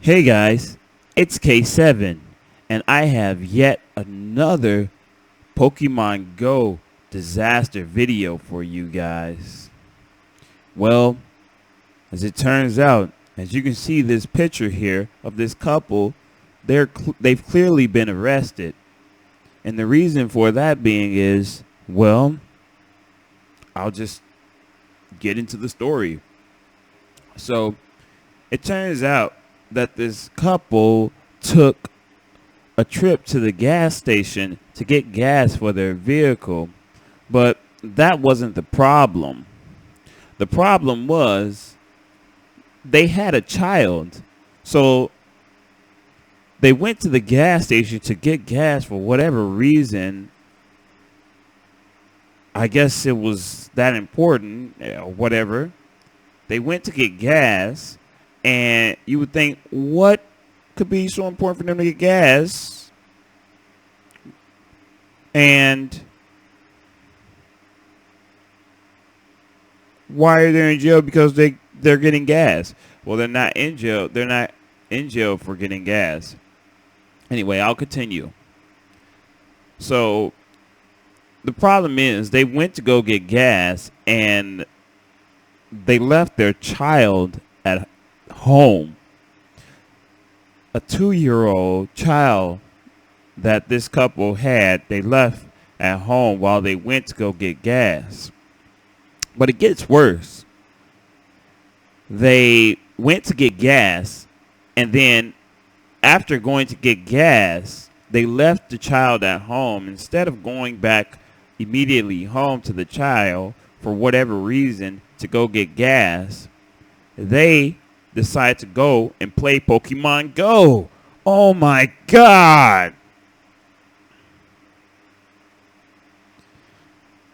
Hey guys, it's K7, and I have yet another Pokemon Go disaster video for you guys. Well, as it turns out, as you can see this picture here of this couple, they've clearly been arrested. And the reason for that being is, well, I'll just get into the story. So, it turns out that this couple took a trip to the gas station to get gas for their vehicle, but that wasn't the problem. The problem was they had a child. So they went to the gas station to get gas for whatever reason. I guess it was that important or whatever. They went to get gas, and you would think, what could be so important for them to get gas? And why are they in jail? Because they're getting gas. Well, they're not in jail. They're not in jail for getting gas. Anyway, I'll continue. So the problem is they went to go get gas, and they left their child at home. A 2-year-old child that this couple had, they left at home while they went to go get gas. But it gets worse. They went to get gas, and then after going to get gas, they left the child at home. Instead of going back immediately home to the child for whatever reason to go get gas, they decide to go and play Pokemon Go. Oh my God.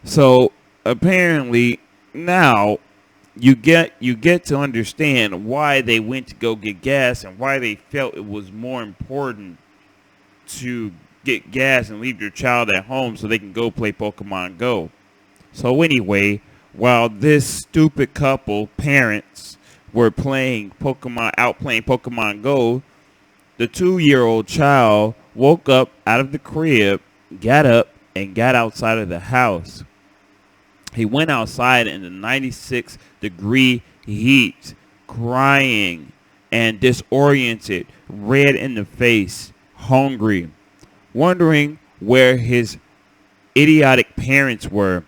So apparently now you get to understand why they went to go get gas and why they felt it was more important to get gas and leave your child at home so they can go play Pokemon Go. So anyway, while this stupid couple, parents, were playing Pokemon Go, the 2-year-old child woke up out of the crib, got up, and got outside of the house. He went outside in the 96-degree heat, crying and disoriented, red in the face, hungry, wondering where his idiotic parents were.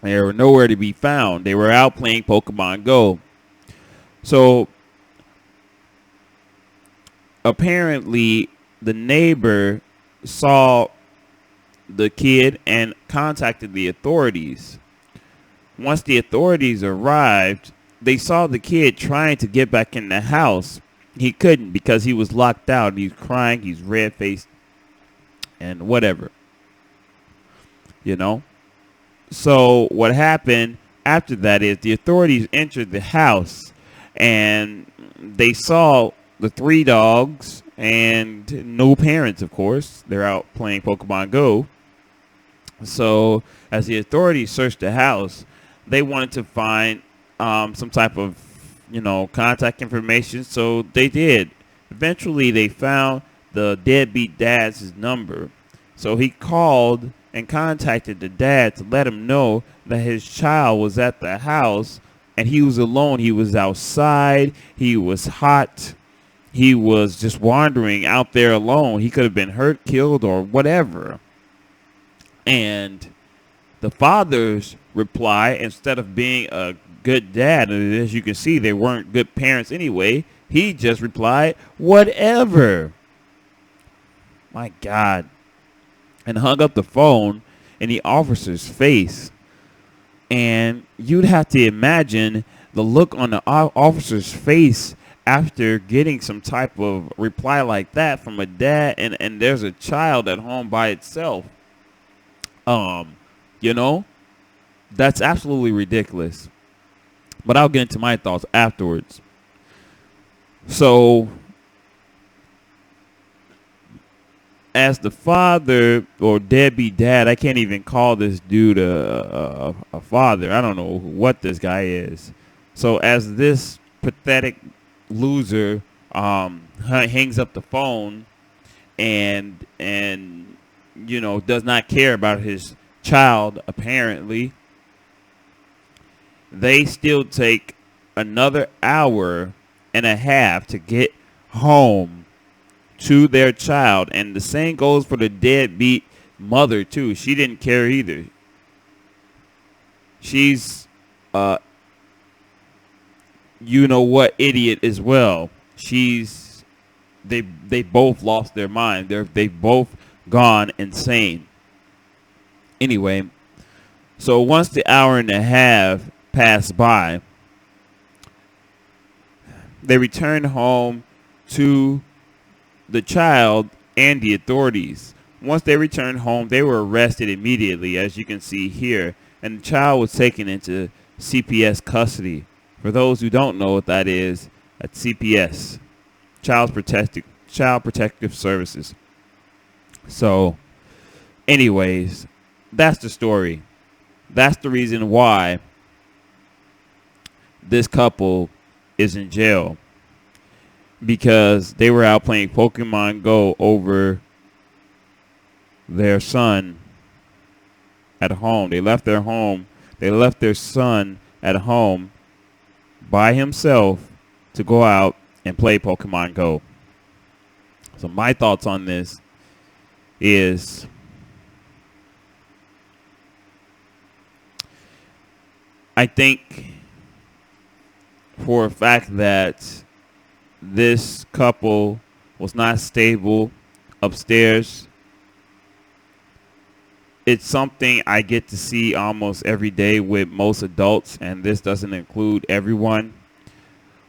They were nowhere to be found. They were out playing Pokemon Go. So apparently the neighbor saw the kid and contacted the authorities. Once the authorities arrived, they saw the kid trying to get back in the house. He couldn't because he was locked out. He's crying, he's red-faced, and whatever. You know? So what happened after that is the authorities entered the house, and they saw the 3 dogs and no parents, of course. They're out playing Pokemon Go. So as the authorities searched the house, they wanted to find some type of, contact information. So they did. Eventually, they found the deadbeat dad's number. So he called and contacted the dad to let him know that his child was at the house and he was alone. He was outside. He was hot. He was just wandering out there alone. He could have been hurt, killed, or whatever. And the father's reply, instead of being a good dad, and as you can see, they weren't good parents anyway, he just replied, whatever. My God. And hung up the phone in the officer's face. And you'd have to imagine the look on the officer's face after getting some type of reply like that from a dad, and there's a child at home by itself. That's absolutely ridiculous. But I'll get into my thoughts afterwards. So, as the father or deadbeat dad, I can't even call this dude a father. I don't know what this guy is. So as this pathetic loser hangs up the phone and does not care about his child. Apparently, they still take another hour and a half to get home to their child, and the same goes for the deadbeat mother too. She didn't care either. She's what idiot as well. They both lost their mind. They've both gone insane. Anyway, so once the hour and a half passed by, they returned home to the child and the authorities. Once they returned home, they were arrested immediately, as you can see here, and the child was taken into CPS custody. For those who don't know what that is, that's CPS, Child Protective Services. So, anyways, that's the story. That's the reason why this couple is in jail. Because they were out playing Pokemon Go over their son at home. They left their home. They left their son at home by himself to go out and play Pokemon Go. So my thoughts on this is I think for a fact that this couple was not stable upstairs. It's something I get to see almost every day with most adults, and this doesn't include everyone,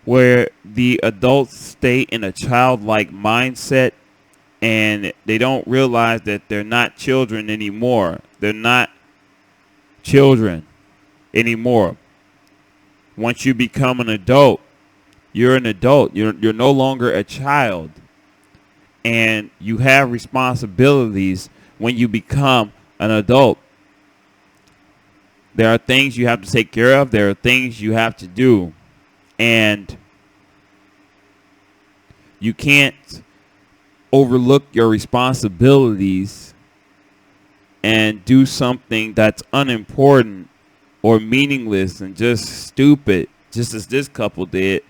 where the adults stay in a childlike mindset and they don't realize that they're not children anymore. They're not children anymore. Once you become an adult, you're an adult. You're no longer a child. And you have responsibilities when you become an adult. There are things you have to take care of. There are things you have to do. And you can't overlook your responsibilities and do something that's unimportant or meaningless and just stupid, just as this couple did,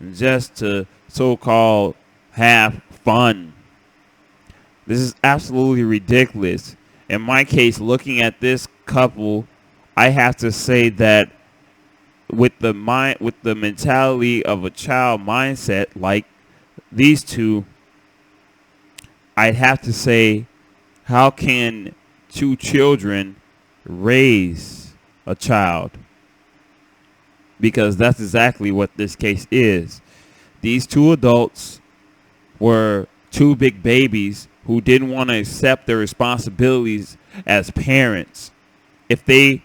and just to so-called have fun. This is absolutely ridiculous. In my case, looking at this couple, I have to say that with the mentality of a child mindset like these two, I'd have to say, how can two children raise a child? Because that's exactly what this case is. These two adults were two big babies who didn't want to accept their responsibilities as parents. If they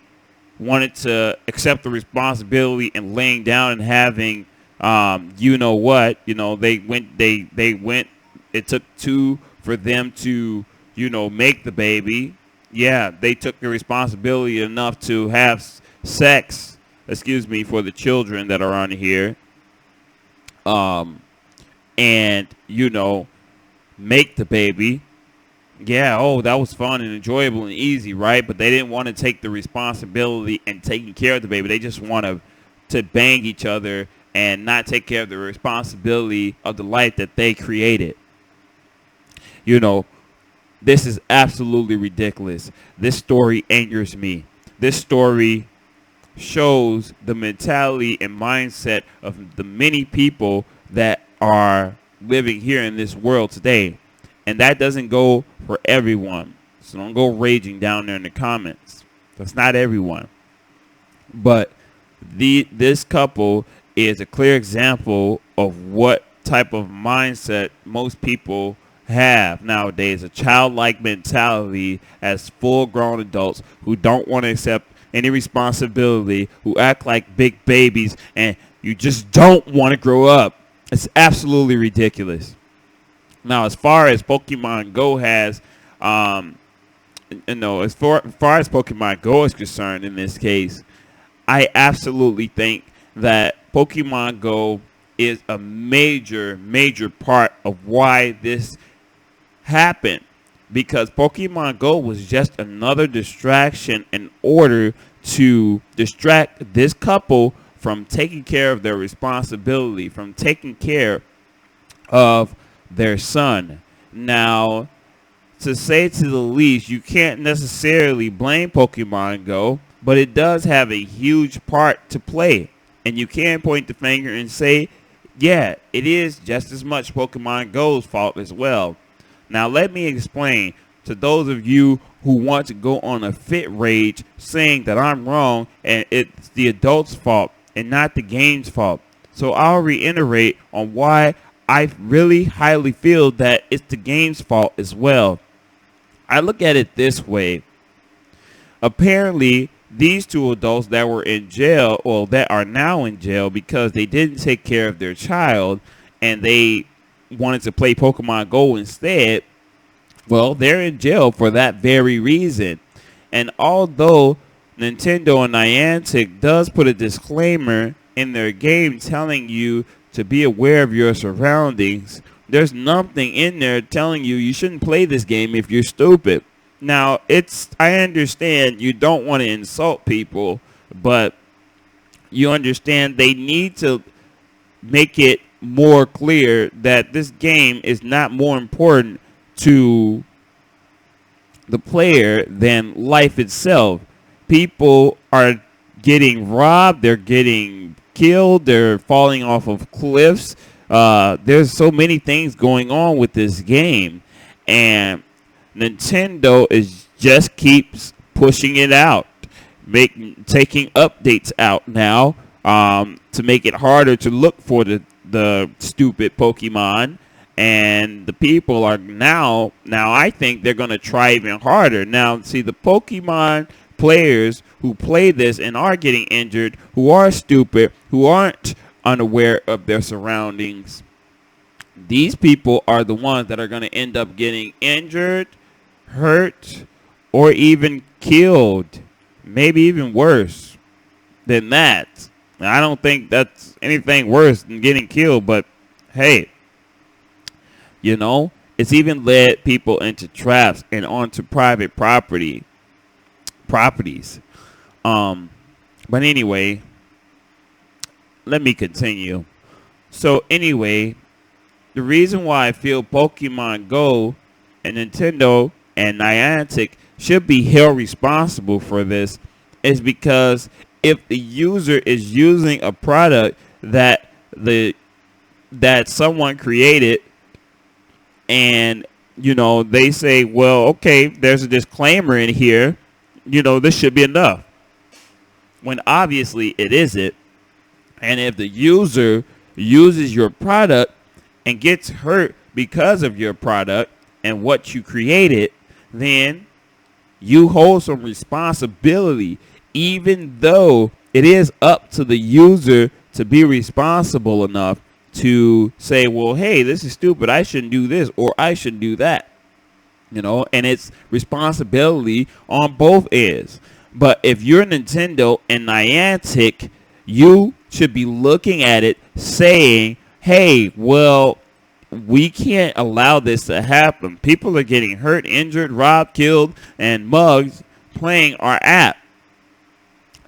wanted to accept the responsibility and laying down and having, they went, it took two for them to, make the baby. Yeah, they took the responsibility enough to have sex, for the children that are on here. And, make the baby. Yeah, that was fun and enjoyable and easy, right? But they didn't want to take the responsibility and taking care of the baby. They just want to bang each other and not take care of the responsibility of the life that they created. This is absolutely ridiculous. This story angers me. This story shows the mentality and mindset of the many people that are living here in this world today. And that doesn't go for everyone. So don't go raging down there in the comments. That's not everyone. But this couple is a clear example of what type of mindset most people have nowadays. A childlike mentality as full-grown adults who don't want to accept any responsibility, who act like big babies, and you just don't want to grow up. It's absolutely ridiculous. Now, as far as Pokemon Go has, as far as Pokemon Go is concerned in this case, I absolutely think that Pokemon Go is a major part of why this happened, because Pokemon Go was just another distraction in order to distract this couple from taking care of their responsibility, from taking care of their son. Now, to say to the least, you can't necessarily blame Pokemon Go, but it does have a huge part to play. And you can point the finger and say, yeah, it is just as much Pokemon Go's fault as well. Now, let me explain to those of you who want to go on a fit rage saying that I'm wrong and it's the adult's fault and not the game's fault. So I'll reiterate on why I really highly feel that it's the game's fault as well. I look at it this way. Apparently, these two adults that were in jail, or that are now in jail because they didn't take care of their child and they wanted to play Pokemon Go instead, well, they're in jail for that very reason. And although Nintendo and Niantic does put a disclaimer in their game telling you to be aware of your surroundings, there's nothing in there telling you you shouldn't play this game if you're stupid. Now, I understand you don't want to insult people, but you understand they need to make it more clear that this game is not more important to the player than life itself. People are getting robbed, they're getting killed, they're falling off of cliffs. There's so many things going on with this game, and Nintendo just keeps pushing it out, taking updates out now to make it harder to look for the stupid Pokemon. And the people are now I think they're going to try even harder. Now, see, the Pokemon players who play this and are getting injured, who are stupid, who aren't unaware of their surroundings, these people are the ones that are going to end up getting injured, hurt, or even killed. Maybe even worse than that. Now, I don't think that's anything worse than getting killed, but hey, you know, it's even led people into traps and onto private properties. But anyway, let me continue. So anyway, the reason why I feel Pokemon Go and Nintendo and Niantic should be held responsible for this is because if the user is using a product that someone created, and you know, they say, well, okay, there's a disclaimer in here, you know, this should be enough, when obviously it isn't. And if the user uses your product and gets hurt because of your product and what you created, then you hold some responsibility, even though it is up to the user to be responsible enough to say, well, hey, this is stupid, I shouldn't do this, or I shouldn't do that. You know, and it's responsibility on both ends. But if you're Nintendo and Niantic, you should be looking at it saying, hey, well, we can't allow this to happen. People are getting hurt, injured, robbed, killed, and mugged playing our app.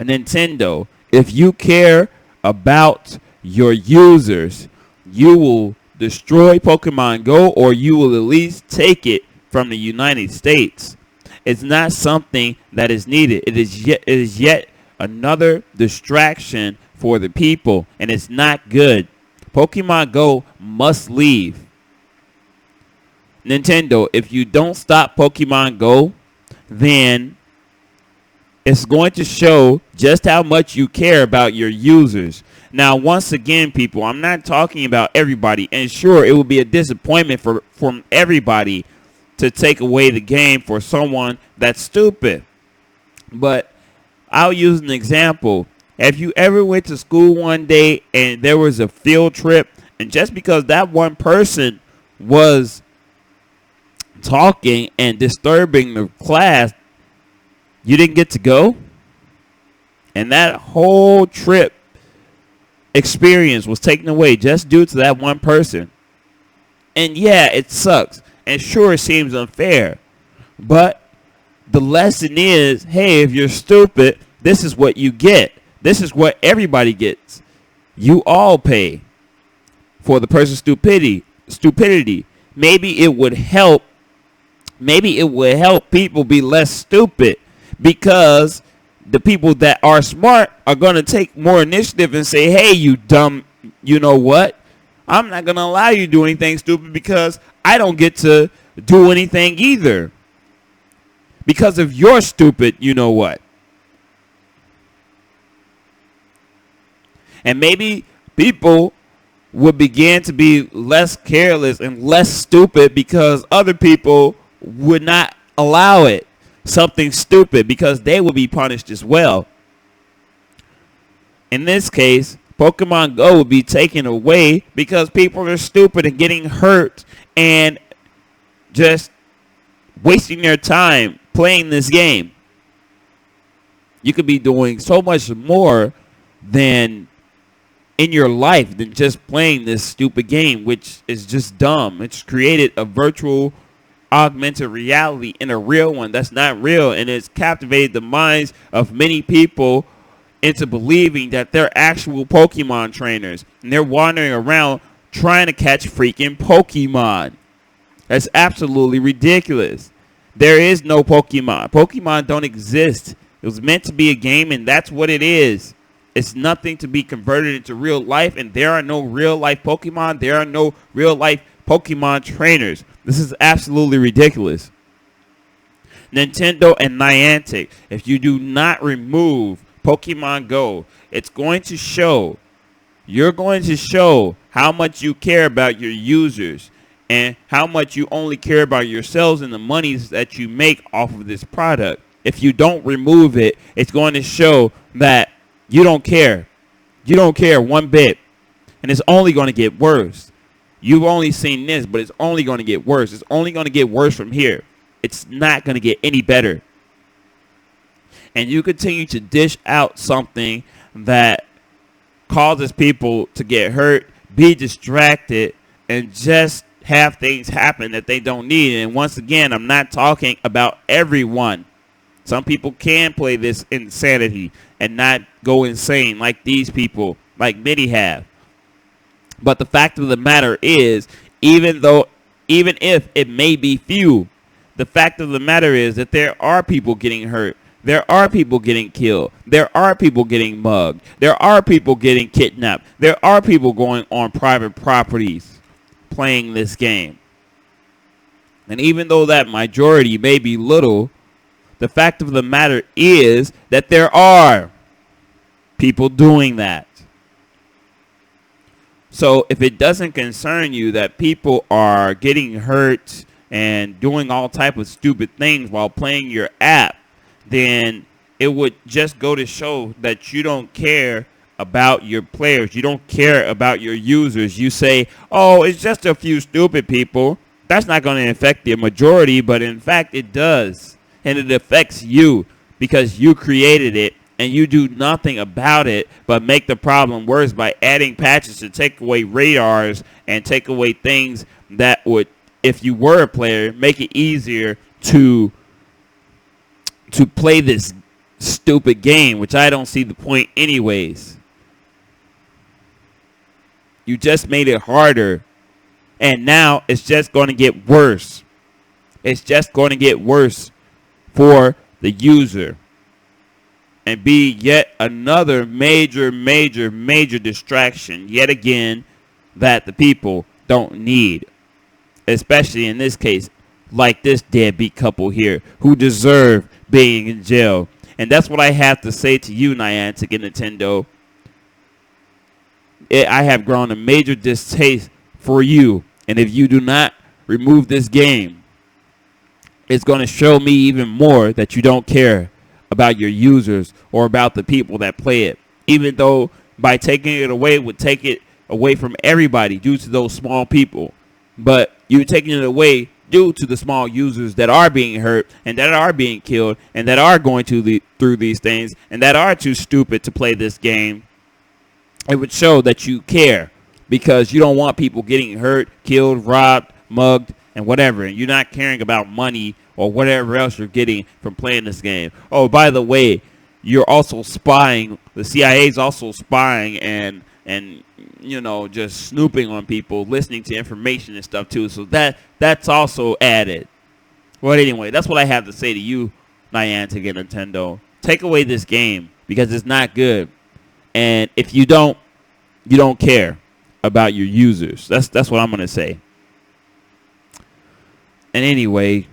Nintendo, if you care about your users, you will destroy Pokemon Go, or you will at least take it from the United States. It's not something that is needed. It is yet another distraction for the people, and it's not good. Pokemon Go must leave. Nintendo, if you don't stop Pokemon Go, then it's going to show just how much you care about your users. Now, once again, people, I'm not talking about everybody. And sure, it will be a disappointment from everybody to take away the game for someone that's stupid. But I'll use an example. Have you ever went to school one day and there was a field trip, and just because that one person was talking and disturbing the class, you didn't get to go? And that whole trip experience was taken away just due to that one person. And yeah, it sucks. And sure, it seems unfair. But the lesson is, hey, if you're stupid, this is what you get. This is what everybody gets. You all pay for the person's stupidity. Maybe it would help. Maybe it would help people be less stupid, because the people that are smart are going to take more initiative and say, hey, you dumb, you know what? I'm not going to allow you to do anything stupid because I don't get to do anything either. Because of your stupid, you know what? And maybe people would begin to be less careless and less stupid because other people would not allow it. Something stupid, because they will be punished as well. In this case, Pokemon Go will be taken away because people are stupid and getting hurt and just wasting their time playing this game. You could be doing so much more than in your life than just playing this stupid game, which is just dumb. It's created a virtual augmented reality in a real one that's not real, and it's captivated the minds of many people into believing that they're actual Pokemon trainers, and they're wandering around trying to catch freaking Pokemon. That's absolutely ridiculous. There is no Pokemon. Pokemon don't exist. It was meant to be a game, and that's what it is. It's nothing to be converted into real life, and there are no real life Pokemon. There are no real life Pokemon trainers. This is absolutely ridiculous. Nintendo and Niantic, if you do not remove Pokemon Go, it's going to show, you're going to show how much you care about your users and how much you only care about yourselves and the monies that you make off of this product. If you don't remove it, it's going to show that you don't care. You don't care one bit. And it's only going to get worse. You've only seen this, but it's only going to get worse. It's only going to get worse from here. It's not going to get any better. And you continue to dish out something that causes people to get hurt, be distracted, and just have things happen that they don't need. And once again, I'm not talking about everyone. Some people can play this insanity and not go insane like these people, like many have. But the fact of the matter is, even if it may be few, the fact of the matter is that there are people getting hurt. There are people getting killed. There are people getting mugged. There are people getting kidnapped. There are people going on private properties playing this game. And even though that majority may be little, the fact of the matter is that there are people doing that. So if it doesn't concern you that people are getting hurt and doing all type of stupid things while playing your app, then it would just go to show that you don't care about your players. You don't care about your users. You say, oh, it's just a few stupid people. That's not going to affect the majority, but in fact it does. And it affects you because you created it. And you do nothing about it but make the problem worse by adding patches to take away radars and take away things that would, if you were a player, make it easier to play this stupid game, which I don't see the point anyways. You just made it harder, and now it's just going to get worse. It's just going to get worse for the user. And be yet another major distraction, yet again, that the people don't need. Especially in this case, like this deadbeat couple here, who deserve being in jail. And that's what I have to say to you, Niantic and Nintendo. I have grown a major distaste for you. And if you do not remove this game, it's going to show me even more that you don't care about your users or about the people that play it, even though by taking it away would take it away from everybody due to those small people. But you're taking it away due to the small users that are being hurt and that are being killed and that are going through these things and that are too stupid to play this game. It would show that you care because you don't want people getting hurt, killed, robbed, mugged, and whatever. And you're not caring about money or whatever else you're getting from playing this game. Oh, by the way, you're also spying. The CIA is also spying and just snooping on people, listening to information and stuff too. So that's also added. Well, anyway, that's what I have to say to you, Niantic and Nintendo. Take away this game because it's not good. And if you don't care about your users. That's what I'm going to say. And anyway,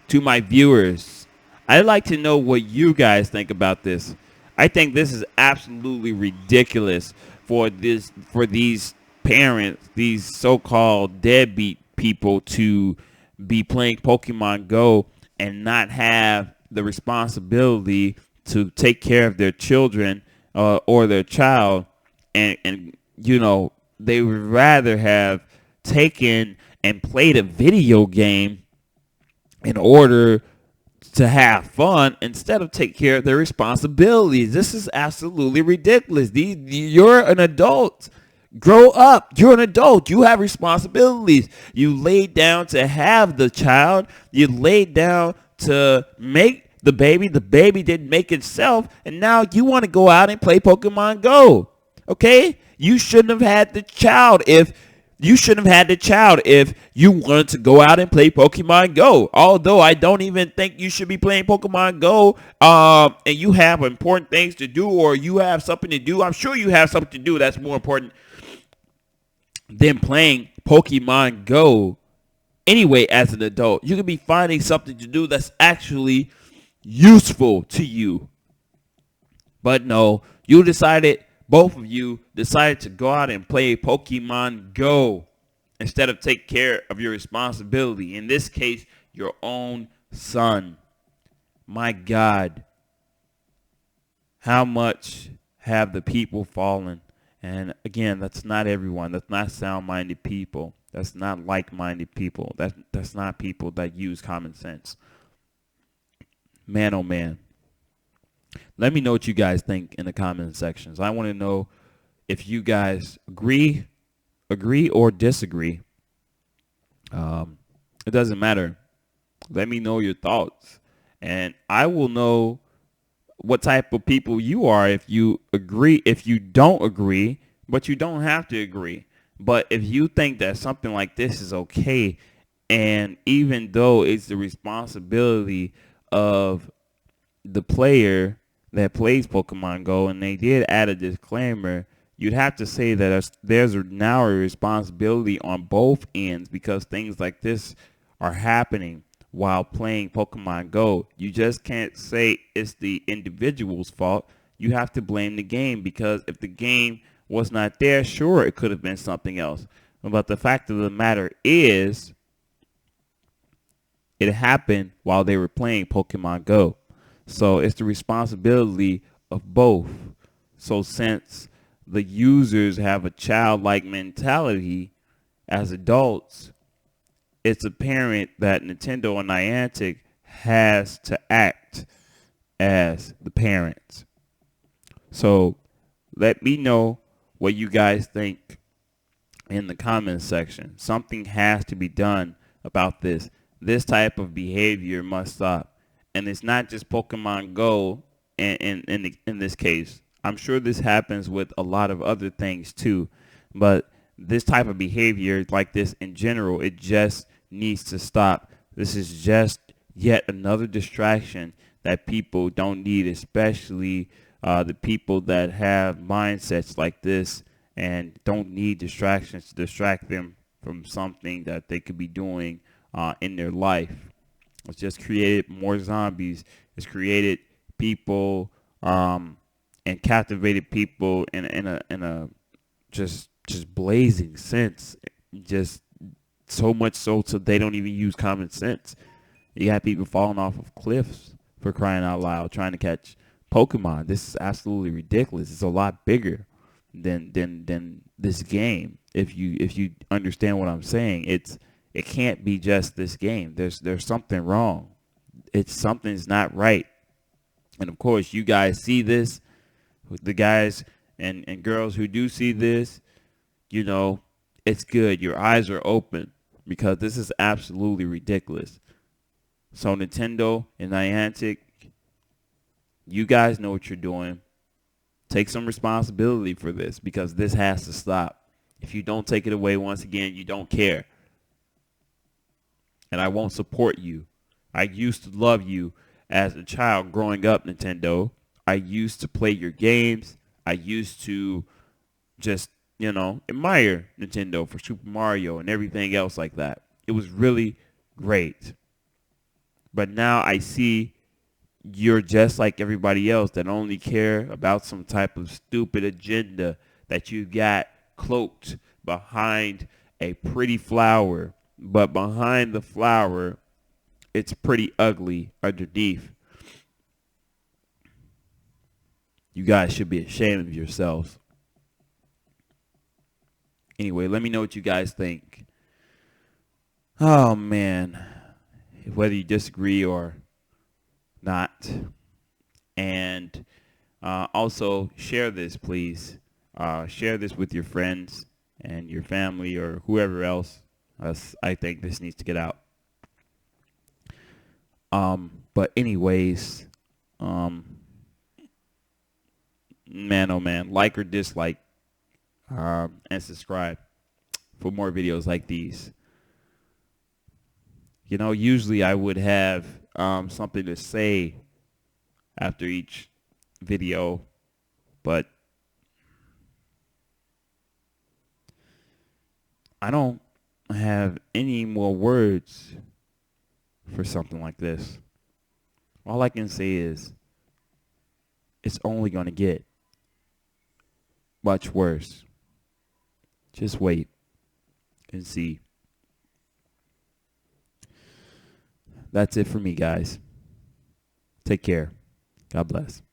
to my viewers, I'd like to know what you guys think about this. I think this is absolutely ridiculous for these parents, these so-called deadbeat people to be playing Pokemon Go and not have the responsibility to take care of their children or their child, and they would rather have taken and played a video game in order to have fun instead of take care of their responsibilities. This is absolutely ridiculous. You're an adult. Grow up. You're an adult. You have responsibilities. You laid down to have the child. You laid down to make the baby. The baby didn't make itself. And now you want to go out and play Pokemon Go. Okay? You shouldn't have had the child if you wanted to go out and play Pokemon Go. Although I don't even think you should be playing Pokemon Go and you have important things to do, or you have something to do. I'm sure you have something to do that's more important than playing Pokemon Go. Anyway, as an adult, you could be finding something to do that's actually useful to you. But no, both of you decided to go out and play Pokemon Go instead of take care of your responsibility. In this case, your own son. My God, how much have the people fallen? And again, that's not everyone. That's not sound-minded people. That's not like-minded people. That's not people that use common sense. Man, oh man. Let me know what you guys think in the comment sections. I want to know if you guys agree or disagree. It doesn't matter. Let me know your thoughts, and I will know what type of people you are if you agree. If you don't agree, but you don't have to agree. But if you think that something like this is okay, and even though it's the responsibility of the player that plays Pokemon Go, and they did add a disclaimer, you'd have to say that there's now a responsibility on both ends because things like this are happening while playing Pokemon Go. You just can't say it's the individual's fault. You have to blame the game, because if the game was not there, sure, it could have been something else. But the fact of the matter is, it happened while they were playing Pokemon Go. So it's the responsibility of both. So since the users have a childlike mentality as adults, it's apparent that Nintendo and Niantic has to act as the parents. So let me know what you guys think in the comments section. Something has to be done about this. This type of behavior must stop. And it's not just Pokemon Go in this case. I'm sure this happens with a lot of other things too. But this type of behavior like this in general, it just needs to stop. This is just yet another distraction that people don't need, especially the people that have mindsets like this and don't need distractions to distract them from something that they could be doing in their life. It's just created more zombies. It's created people and captivated people in a just blazing sense. Just so much so they don't even use common sense. You got people falling off of cliffs, for crying out loud, trying to catch Pokemon. This is absolutely ridiculous. It's a lot bigger than this game. If you understand what I'm saying, it can't be just this game. There's something wrong. Something's not right. And of course, you guys see this. The guys and girls who do see this, you know, it's good. Your eyes are open because this is absolutely ridiculous. So Nintendo and Niantic, you guys know what you're doing. Take some responsibility for this because this has to stop. If you don't take it away, once again, you don't care. And I won't support you. I used to love you as a child growing up, Nintendo. I used to play your games. I used to just, admire Nintendo for Super Mario and everything else like that. It was really great. But now I see you're just like everybody else that only care about some type of stupid agenda that you got cloaked behind a pretty flower. But behind the flower, it's pretty ugly underneath. You guys should be ashamed of yourselves. Anyway, let me know what you guys think. Oh, man. Whether you disagree or not. And also share this, please. Share this with your friends and your family or whoever else. I think this needs to get out. But anyways, man, oh man, like or dislike, and subscribe for more videos like these. Usually I would have something to say after each video, but I don't have any more words for something like this. All I can say is it's only going to get much worse. Just wait and see. That's it for me, guys. Take care. God bless.